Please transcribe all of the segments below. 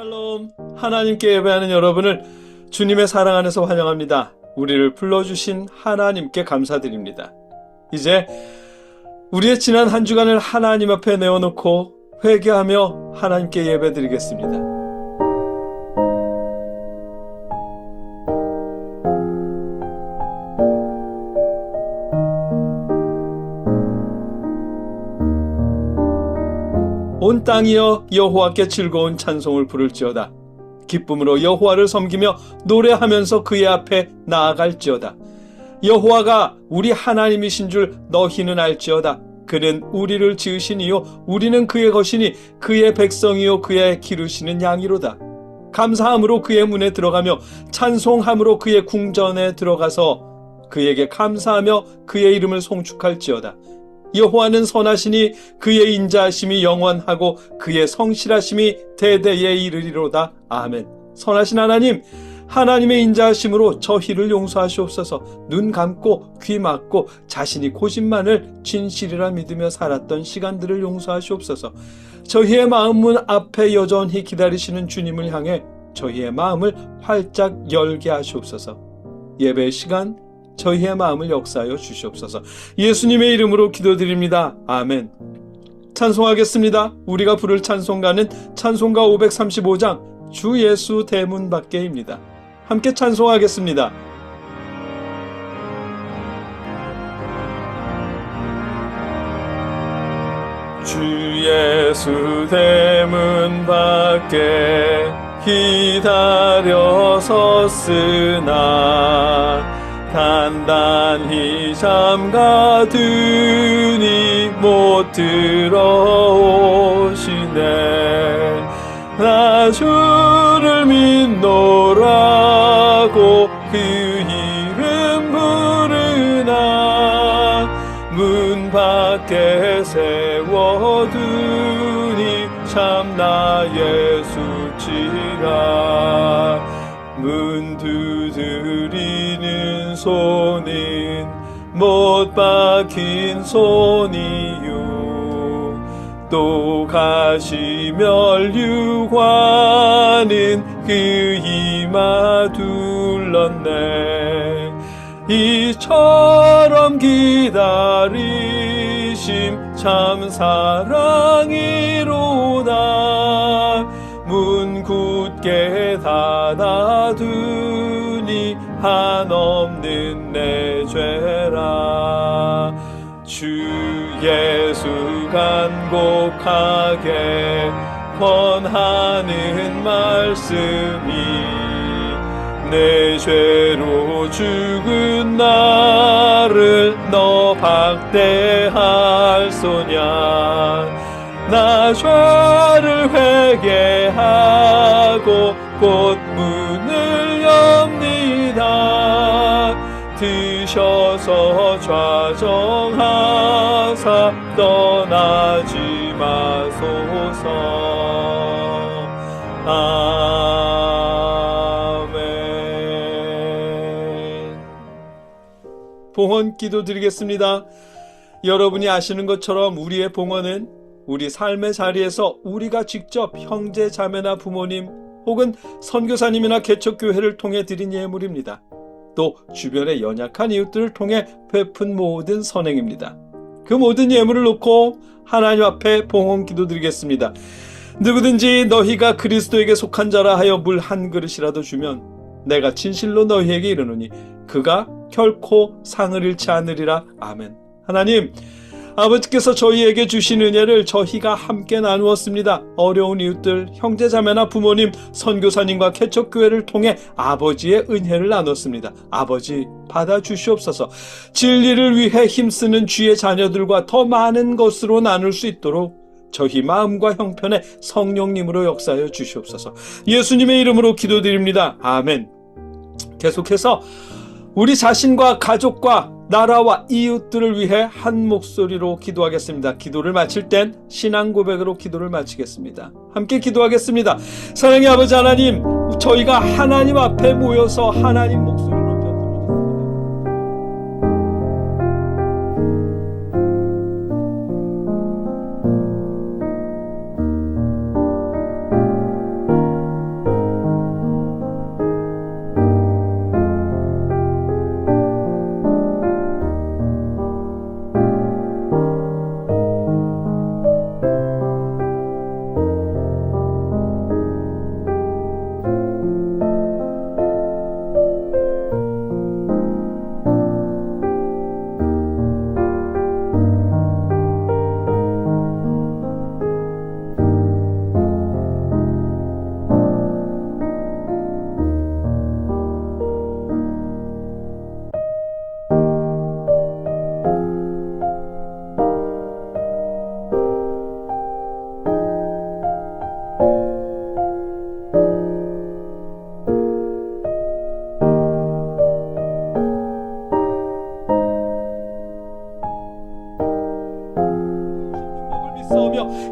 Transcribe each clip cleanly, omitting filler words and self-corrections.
샬롬, 하나님께 예배하는 여러분을 주님의 사랑 안에서 환영합니다. 우리를 불러주신 하나님께 감사드립니다. 이제 우리의 지난 한 주간을 하나님 앞에 내어놓고 회개하며 하나님께 예배드리겠습니다. 온 땅이여 여호와께 즐거운 찬송을 부를지어다. 기쁨으로 여호와를 섬기며 노래하면서 그의 앞에 나아갈지어다. 여호와가 우리 하나님이신 줄 너희는 알지어다. 그는 우리를 지으신 이요 우리는 그의 것이니 그의 백성이요 그의 기르시는 양이로다. 감사함으로 그의 문에 들어가며 찬송함으로 그의 궁전에 들어가서 그에게 감사하며 그의 이름을 송축할지어다. 여호와는 선하시니 그의 인자하심이 영원하고 그의 성실하심이 대대에 이르리로다. 아멘. 선하신 하나님, 하나님의 인자하심으로 저희를 용서하시옵소서. 눈 감고 귀 막고 자신이 고집만을 진실이라 믿으며 살았던 시간들을 용서하시옵소서. 저희의 마음문 앞에 여전히 기다리시는 주님을 향해 저희의 마음을 활짝 열게 하시옵소서. 예배의 시간 저희의 마음을 역사하여 주시옵소서. 예수님의 이름으로 기도드립니다. 아멘. 찬송하겠습니다. 우리가 부를 찬송가는 찬송가 535장 주 예수 대문 밖에입니다. 함께 찬송하겠습니다. 주 예수 대문 밖에 기다려 섰으나 단단히 잠가두니 못 들어오시네. 나 주를 믿노라고 그 이름 부르나 문 밖에 세워두니 참 나의 수치라. 문 두드리는 손은 못 박힌 손이요 또 가시면류관은 그 이마 둘렀네. 이처럼 기다리심 참 사랑이로다. 문 굳게 닫아두니 한없는 내 죄라. 주 예수 간곡하게 권하는 말씀이 내 죄로 죽은 나를 너 박대할소냐. 나 죄를 회개하고 곧 문을 엽니다. 드셔서 좌정하사 떠나지 마소서. 아멘. 봉헌 기도 드리겠습니다. 여러분이 아시는 것처럼 우리의 봉헌은 우리 삶의 자리에서 우리가 직접 형제 자매나 부모님 혹은 선교사님이나 개척교회를 통해 드린 예물입니다. 또 주변의 연약한 이웃들을 통해 베푼 모든 선행입니다. 그 모든 예물을 놓고 하나님 앞에 봉헌 기도드리겠습니다. 누구든지 너희가 그리스도에게 속한 자라 하여 물 한 그릇이라도 주면 내가 진실로 너희에게 이르노니 그가 결코 상을 잃지 않으리라. 아멘. 하나님, 아버지께서 저희에게 주신 은혜를 저희가 함께 나누었습니다. 어려운 이웃들, 형제자매나 부모님, 선교사님과 개척교회를 통해 아버지의 은혜를 나눴습니다. 아버지 받아주시옵소서. 진리를 위해 힘쓰는 주의 자녀들과 더 많은 것으로 나눌 수 있도록 저희 마음과 형편에 성령님으로 역사하여 주시옵소서. 예수님의 이름으로 기도드립니다. 아멘. 계속해서 우리 자신과 가족과 나라와 이웃들을 위해 한 목소리로 기도하겠습니다. 기도를 마칠 땐 신앙 고백으로 기도를 마치겠습니다. 함께 기도하겠습니다. 사랑의 아버지 하나님, 저희가 하나님 앞에 모여서 하나님 목소리로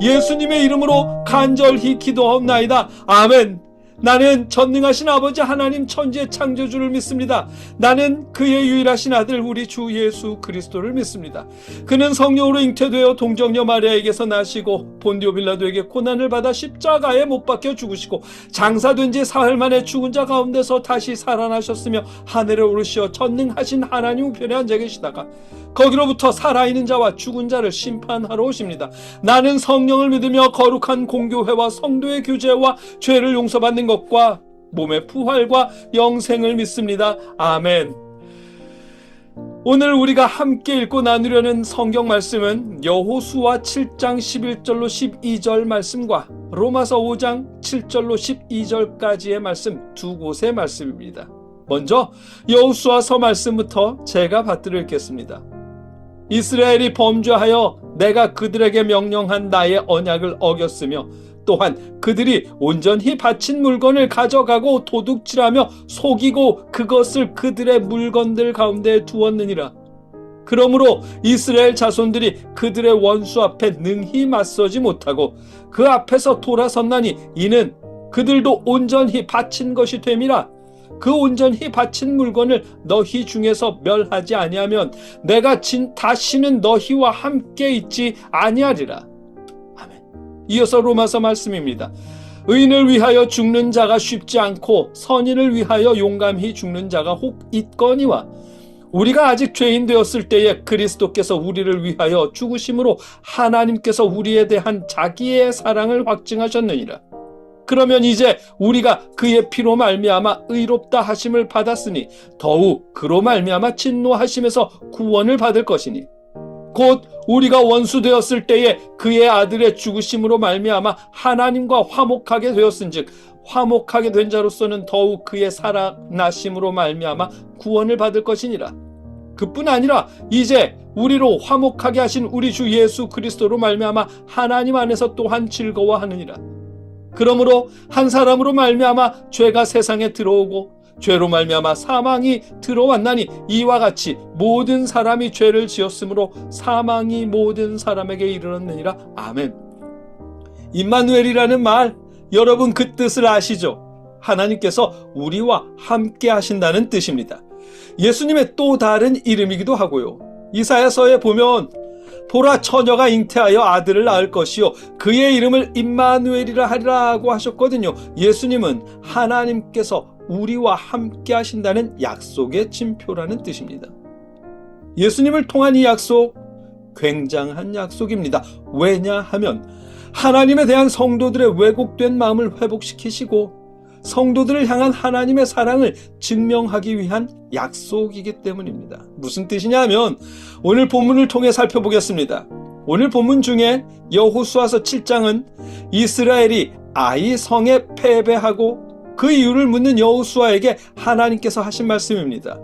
예수님의 이름으로 간절히 기도하옵나이다. 아멘. 나는 전능하신 아버지 하나님 천지의 창조주를 믿습니다. 나는 그의 유일하신 아들 우리 주 예수 그리스도를 믿습니다. 그는 성령으로 잉태되어 동정녀 마리아에게서 나시고 본디오 빌라도에게 고난을 받아 십자가에 못 박혀 죽으시고 장사된 지 사흘 만에 죽은 자 가운데서 다시 살아나셨으며 하늘에 오르시어 전능하신 하나님 우편에 앉아 계시다가 거기로부터 살아있는 자와 죽은 자를 심판하러 오십니다. 나는 성령을 믿으며 거룩한 공교회와 성도의 교제와 죄를 용서받는 것과 몸의 부활과 영생을 믿습니다. 아멘. 오늘 우리가 함께 읽고 나누려는 성경 말씀은 여호수아 7장 11절로 12절 말씀과 로마서 5장 7절로 12절까지의 말씀 두 곳의 말씀입니다. 먼저 여호수아서 말씀부터 제가 받들어 읽겠습니다. 이스라엘이 범죄하여 내가 그들에게 명령한 나의 언약을 어겼으며 또한 그들이 온전히 바친 물건을 가져가고 도둑질하며 속이고 그것을 그들의 물건들 가운데 두었느니라. 그러므로 이스라엘 자손들이 그들의 원수 앞에 능히 맞서지 못하고 그 앞에서 돌아섰나니 이는 그들도 온전히 바친 것이 됨이라. 그 온전히 바친 물건을 너희 중에서 멸하지 아니하면 내가 다시는 너희와 함께 있지 아니하리라. 아멘. 이어서 로마서 말씀입니다. 의인을 위하여 죽는 자가 쉽지 않고 선인을 위하여 용감히 죽는 자가 혹 있거니와 우리가 아직 죄인 되었을 때에 그리스도께서 우리를 위하여 죽으심으로 하나님께서 우리에 대한 자기의 사랑을 확증하셨느니라. 그러면 이제 우리가 그의 피로 말미암아 의롭다 하심을 받았으니 더욱 그로 말미암아 진노하심에서 구원을 받을 것이니 곧 우리가 원수 되었을 때에 그의 아들의 죽으심으로 말미암아 하나님과 화목하게 되었은즉 화목하게 된 자로서는 더욱 그의 살아나심으로 말미암아 구원을 받을 것이니라. 그뿐 아니라 이제 우리로 화목하게 하신 우리 주 예수 그리스도로 말미암아 하나님 안에서 또한 즐거워하느니라. 그러므로 한 사람으로 말미암아 죄가 세상에 들어오고 죄로 말미암아 사망이 들어왔나니 이와 같이 모든 사람이 죄를 지었으므로 사망이 모든 사람에게 이르렀느니라. 아멘. 임마누엘이라는 말, 여러분 그 뜻을 아시죠? 하나님께서 우리와 함께 하신다는 뜻입니다. 예수님의 또 다른 이름이기도 하고요. 이사야서에 보면 보라 처녀가 잉태하여 아들을 낳을 것이요 그의 이름을 임마누엘이라 하리라고 하셨거든요. 예수님은 하나님께서 우리와 함께 하신다는 약속의 징표라는 뜻입니다. 예수님을 통한 이 약속 굉장한 약속입니다. 왜냐하면 하나님에 대한 성도들의 왜곡된 마음을 회복시키시고 성도들을 향한 하나님의 사랑을 증명하기 위한 약속이기 때문입니다. 무슨 뜻이냐 하면 오늘 본문을 통해 살펴보겠습니다. 오늘 본문 중에 여호수아서 7장은 이스라엘이 아이 성에 패배하고 그 이유를 묻는 여호수아에게 하나님께서 하신 말씀입니다.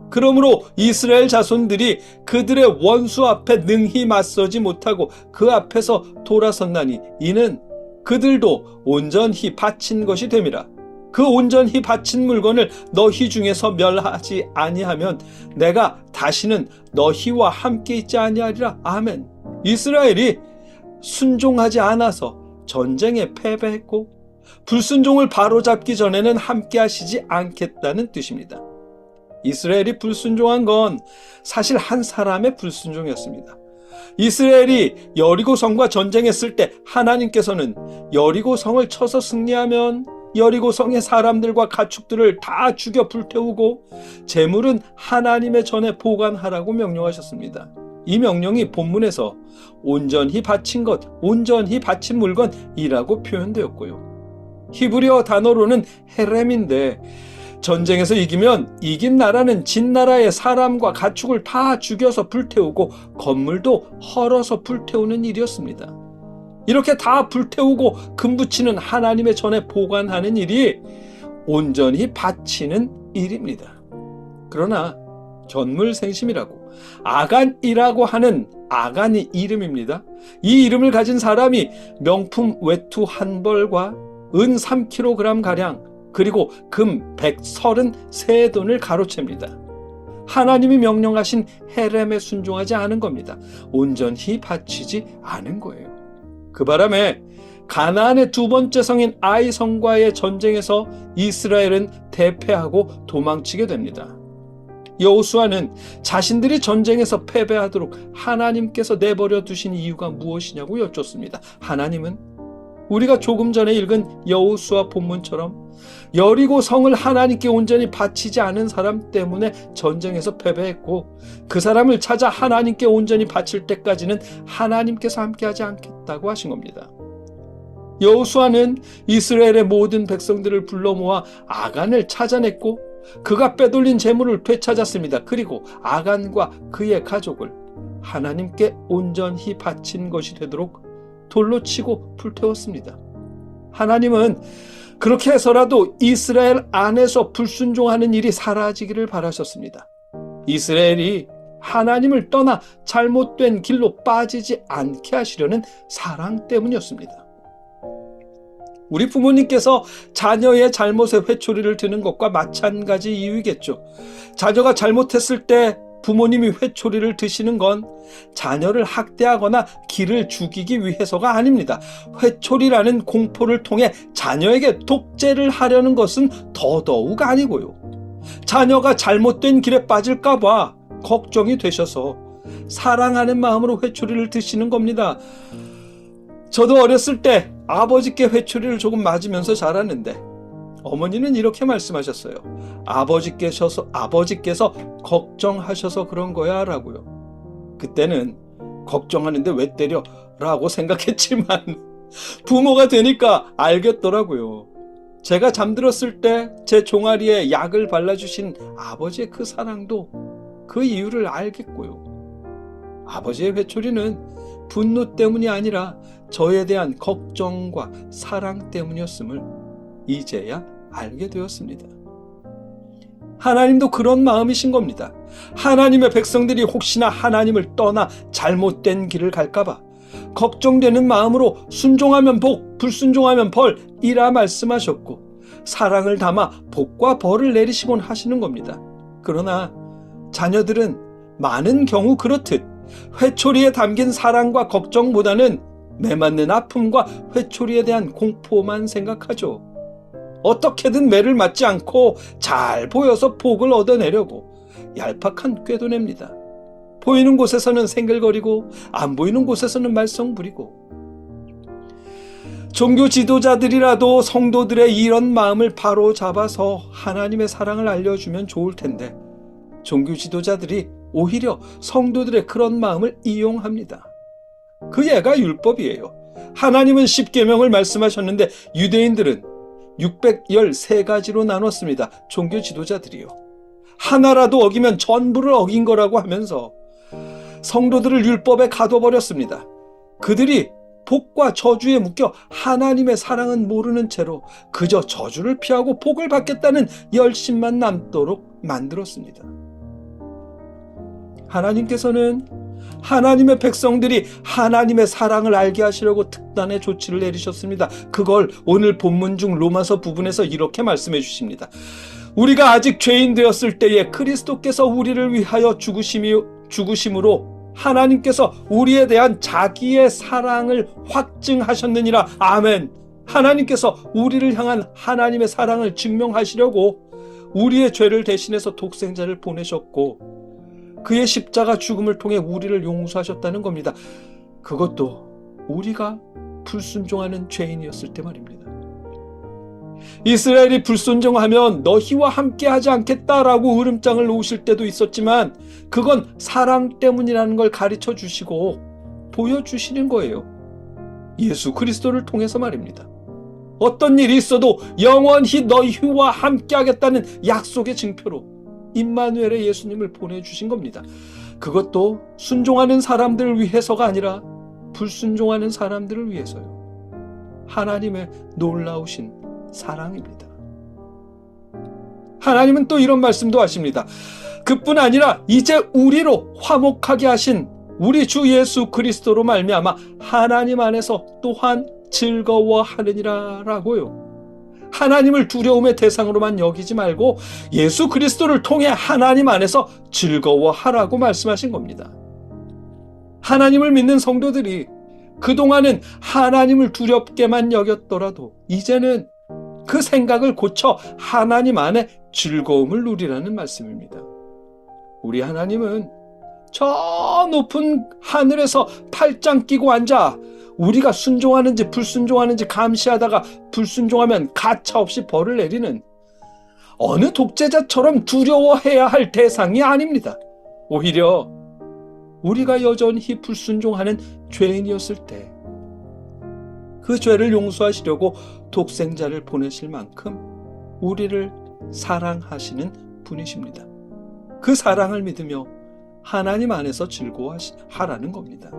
그러므로 이스라엘 자손들이 그들의 원수 앞에 능히 맞서지 못하고 그 앞에서 돌아섰나니 이는 그들도 온전히 바친 것이 됨이라. 그 온전히 바친 물건을 너희 중에서 멸하지 아니하면 내가 다시는 너희와 함께 있지 아니하리라. 아멘. 이스라엘이 순종하지 않아서 전쟁에 패배했고 불순종을 바로잡기 전에는 함께 하시지 않겠다는 뜻입니다. 이스라엘이 불순종한 건 사실 한 사람의 불순종이었습니다. 이스라엘이 여리고성과 전쟁했을 때 하나님께서는 여리고성을 쳐서 승리하면 여리고성의 사람들과 가축들을 다 죽여 불태우고 재물은 하나님의 전에 보관하라고 명령하셨습니다. 이 명령이 본문에서 온전히 바친 것, 온전히 바친 물건이라고 표현되었고요. 히브리어 단어로는 헤렘인데 전쟁에서 이기면 이긴 나라는 진 나라의 사람과 가축을 다 죽여서 불태우고 건물도 헐어서 불태우는 일이었습니다. 이렇게 다 불태우고 금붙이는 하나님의 전에 보관하는 일이 온전히 바치는 일입니다. 그러나 견물생심이라고 아간이라고 하는 아간이 이름입니다. 이 이름을 가진 사람이 명품 외투 한 벌과 은 3kg 그리고 금 133돈을 가로챕니다. 하나님이 명령하신 헤렘에 순종하지 않은 겁니다. 온전히 바치지 않은 거예요. 그 바람에 가나안의 두 번째 성인 아이 성과의 전쟁에서 이스라엘은 대패하고 도망치게 됩니다. 여호수아는 자신들이 전쟁에서 패배하도록 하나님께서 내버려 두신 이유가 무엇이냐고 여쭙습니다. 하나님은 우리가 조금 전에 읽은 여호수아 본문처럼 여리고 성을 하나님께 온전히 바치지 않은 사람 때문에 전쟁에서 패배했고, 그 사람을 찾아 하나님께 온전히 바칠 때까지는 하나님께서 함께하지 않겠다고 하신 겁니다. 여호수아는 이스라엘의 모든 백성들을 불러 모아 아간을 찾아냈고, 그가 빼돌린 재물을 되찾았습니다. 그리고 아간과 그의 가족을 하나님께 온전히 바친 것이 되도록 돌로 치고 불태웠습니다. 하나님은 그렇게 해서라도 이스라엘 안에서 불순종하는 일이 사라지기를 바라셨습니다. 이스라엘이 하나님을 떠나 잘못된 길로 빠지지 않게 하시려는 사랑 때문이었습니다. 우리 부모님께서 자녀의 잘못에 회초리를 드는 것과 마찬가지 이유이겠죠. 자녀가 잘못했을 때 부모님이 회초리를 드시는 건 자녀를 학대하거나 기를 죽이기 위해서가 아닙니다. 회초리라는 공포를 통해 자녀에게 독재를 하려는 것은 더더욱 아니고요. 자녀가 잘못된 길에 빠질까 봐 걱정이 되셔서 사랑하는 마음으로 회초리를 드시는 겁니다. 저도 어렸을 때 아버지께 회초리를 조금 맞으면서 자랐는데 어머니는 이렇게 말씀하셨어요. 아버지께서 걱정하셔서 그런 거야 라고요. 그때는 걱정하는데 왜 때려? 라고 생각했지만 부모가 되니까 알겠더라고요. 제가 잠들었을 때 제 종아리에 약을 발라주신 아버지의 그 사랑도 그 이유를 알겠고요. 아버지의 회초리는 분노 때문이 아니라 저에 대한 걱정과 사랑 때문이었음을 이제야 알게 되었습니다. 하나님도 그런 마음이신 겁니다. 하나님의 백성들이 혹시나 하나님을 떠나 잘못된 길을 갈까봐 걱정되는 마음으로 순종하면 복, 불순종하면 벌이라 말씀하셨고, 사랑을 담아 복과 벌을 내리시곤 하시는 겁니다. 그러나 자녀들은 많은 경우 그렇듯 회초리에 담긴 사랑과 걱정보다는 매맞는 아픔과 회초리에 대한 공포만 생각하죠. 어떻게든 매를 맞지 않고 잘 보여서 복을 얻어내려고 얄팍한 꾀도 냅니다. 보이는 곳에서는 생글거리고 안 보이는 곳에서는 말썽 부리고. 종교 지도자들이라도 성도들의 이런 마음을 바로 잡아서 하나님의 사랑을 알려주면 좋을 텐데, 종교 지도자들이 오히려 성도들의 그런 마음을 이용합니다. 그 예가 율법이에요. 하나님은 10계명을 말씀하셨는데 유대인들은 613가지로 나눴습니다. 종교 지도자들이요. 하나라도 어기면 전부를 어긴 거라고 하면서 성도들을 율법에 가둬버렸습니다. 그들이 복과 저주에 묶여 하나님의 사랑은 모르는 채로 그저 저주를 피하고 복을 받겠다는 열심만 남도록 만들었습니다. 하나님께서는 하나님의 백성들이 하나님의 사랑을 알게 하시려고 특단의 조치를 내리셨습니다. 그걸 오늘 본문 중 로마서 부분에서 이렇게 말씀해 주십니다. 우리가 아직 죄인 되었을 때에 그리스도께서 우리를 위하여 죽으심으로 하나님께서 우리에 대한 자기의 사랑을 확증하셨느니라. 아멘. 하나님께서 우리를 향한 하나님의 사랑을 증명하시려고 우리의 죄를 대신해서 독생자를 보내셨고, 그의 십자가 죽음을 통해 우리를 용서하셨다는 겁니다. 그것도 우리가 불순종하는 죄인이었을 때 말입니다. 이스라엘이 불순종하면 너희와 함께하지 않겠다라고 으름장을 놓으실 때도 있었지만, 그건 사랑 때문이라는 걸 가르쳐 주시고 보여주시는 거예요. 예수 그리스도를 통해서 말입니다. 어떤 일이 있어도 영원히 너희와 함께하겠다는 약속의 증표로 임마누엘의 예수님을 보내주신 겁니다. 그것도 순종하는 사람들을 위해서가 아니라 불순종하는 사람들을 위해서요. 하나님의 놀라우신 사랑입니다. 하나님은 또 이런 말씀도 하십니다. 그뿐 아니라 이제 우리로 화목하게 하신 우리 주 예수 그리스도로 말미암아 하나님 안에서 또한 즐거워하느니라 라고요. 하나님을 두려움의 대상으로만 여기지 말고 예수 그리스도를 통해 하나님 안에서 즐거워하라고 말씀하신 겁니다. 하나님을 믿는 성도들이 그동안은 하나님을 두렵게만 여겼더라도 이제는 그 생각을 고쳐 하나님 안에 즐거움을 누리라는 말씀입니다. 우리 하나님은 저 높은 하늘에서 팔짱 끼고 앉아 우리가 순종하는지 불순종하는지 감시하다가 불순종하면 가차없이 벌을 내리는 어느 독재자처럼 두려워해야 할 대상이 아닙니다. 오히려 우리가 여전히 불순종하는 죄인이었을 때 그 죄를 용서하시려고 독생자를 보내실 만큼 우리를 사랑하시는 분이십니다. 그 사랑을 믿으며 하나님 안에서 즐거워하라는 겁니다.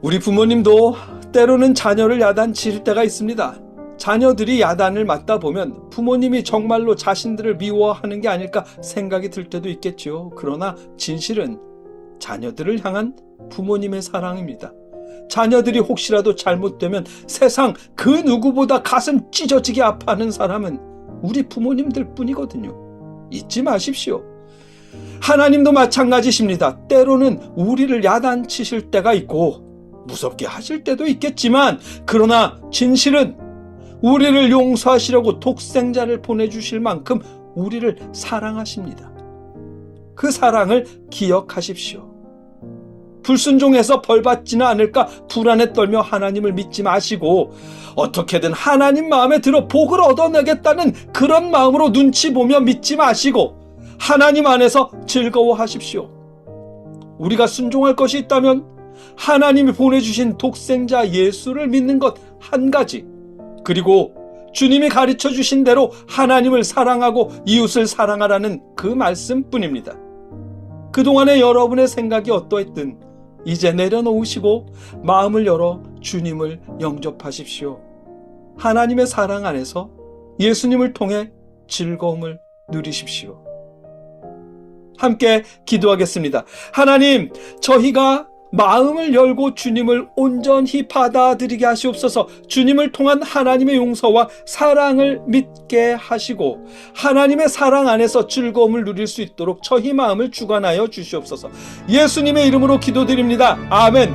우리 부모님도 때로는 자녀를 야단칠 때가 있습니다. 자녀들이 야단을 맞다 보면 부모님이 정말로 자신들을 미워하는 게 아닐까 생각이 들 때도 있겠죠. 그러나 진실은 자녀들을 향한 부모님의 사랑입니다. 자녀들이 혹시라도 잘못되면 세상 그 누구보다 가슴 찢어지게 아파하는 사람은 우리 부모님들 뿐이거든요. 잊지 마십시오. 하나님도 마찬가지십니다. 때로는 우리를 야단치실 때가 있고 무섭게 하실 때도 있겠지만, 그러나 진실은 우리를 용서하시려고 독생자를 보내주실 만큼 우리를 사랑하십니다. 그 사랑을 기억하십시오. 불순종해서 벌받지는 않을까 불안에 떨며 하나님을 믿지 마시고 어떻게든 하나님 마음에 들어 복을 얻어내겠다는 그런 마음으로 눈치 보며 믿지 마시고 하나님 안에서 즐거워하십시오. 우리가 순종할 것이 있다면 하나님이 보내주신 독생자 예수를 믿는 것 한 가지, 그리고 주님이 가르쳐 주신 대로 하나님을 사랑하고 이웃을 사랑하라는 그 말씀뿐입니다. 그동안의 여러분의 생각이 어떠했든 이제 내려놓으시고 마음을 열어 주님을 영접하십시오. 하나님의 사랑 안에서 예수님을 통해 즐거움을 누리십시오. 함께 기도하겠습니다. 하나님, 저희가 마음을 열고 주님을 온전히 받아들이게 하시옵소서. 주님을 통한 하나님의 용서와 사랑을 믿게 하시고 하나님의 사랑 안에서 즐거움을 누릴 수 있도록 저희 마음을 주관하여 주시옵소서. 예수님의 이름으로 기도드립니다. 아멘.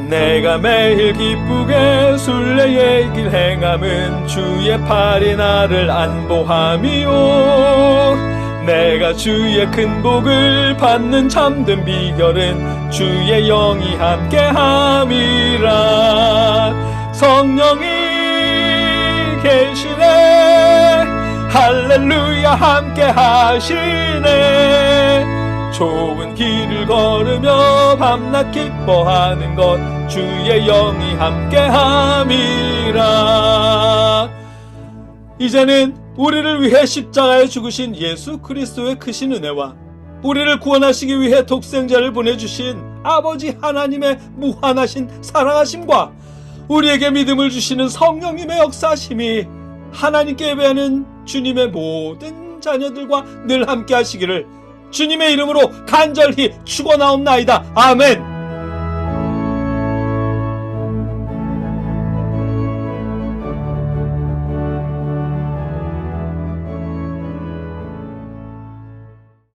내가 매일 기쁘게 순례의 길 행함은 주의 팔이 나를 안보함이요, 내가 주의 큰 복을 받는 참된 비결은 주의 영이 함께함이라. 성령이 계시네, 할렐루야 함께하시네. 좋은 길을 걸으며 밤낮 기뻐하는 것 주의 영이 함께함이라. 이제는 우리를 위해 십자가에 죽으신 예수 그리스도의 크신 은혜와 우리를 구원하시기 위해 독생자를 보내주신 아버지 하나님의 무한하신 사랑하심과 우리에게 믿음을 주시는 성령님의 역사하심이 하나님께 예배하는 주님의 모든 자녀들과 늘 함께 하시기를 주님의 이름으로 간절히 축원하옵나이다. 아멘.